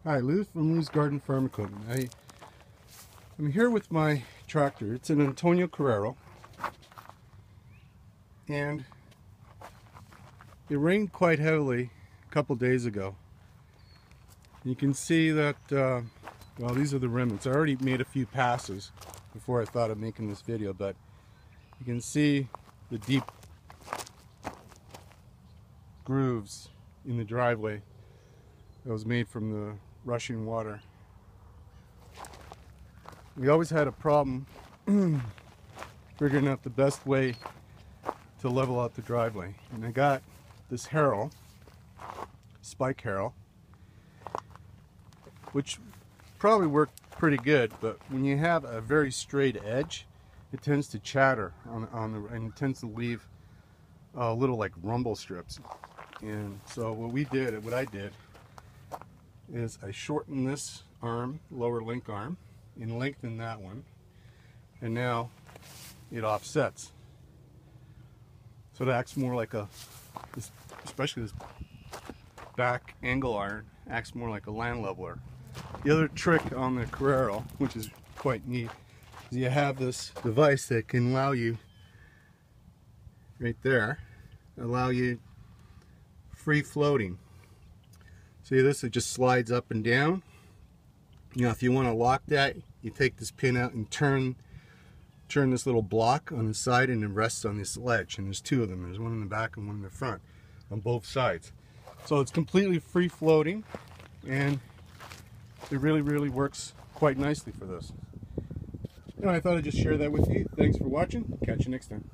Hi, Lou from Lou's Garden Farm Equipment. I'm here with my tractor. It's an Antonio Carraro, and it rained quite heavily a couple days ago. You can see that, well, these are the remnants. I already made a few passes before I thought of making this video, but you can see the deep grooves in the driveway that was made from the rushing water. We always had a problem figuring out the best way to level out the driveway, and I got this harrow, spike harrow, which probably worked pretty good, but when you have a very straight edge, it tends to chatter and it tends to leave little like rumble strips. And so what I did is I shortened this arm, lower link arm, and lengthened that one, and now it offsets. So it acts more like especially this back angle iron, acts more like a land leveler. The other trick on the Carraro, which is quite neat, is you have this device that can allow you, right there, allow you free floating. See this, it just slides up and down. You know, if you want to lock that, you take this pin out and turn this little block on the side, and it rests on this ledge. And there's two of them. There's one in the back and one in the front, on both sides. So it's completely free floating, and it really works quite nicely for this. You know, I thought I'd just share that with you. Thanks for watching. Catch you next time.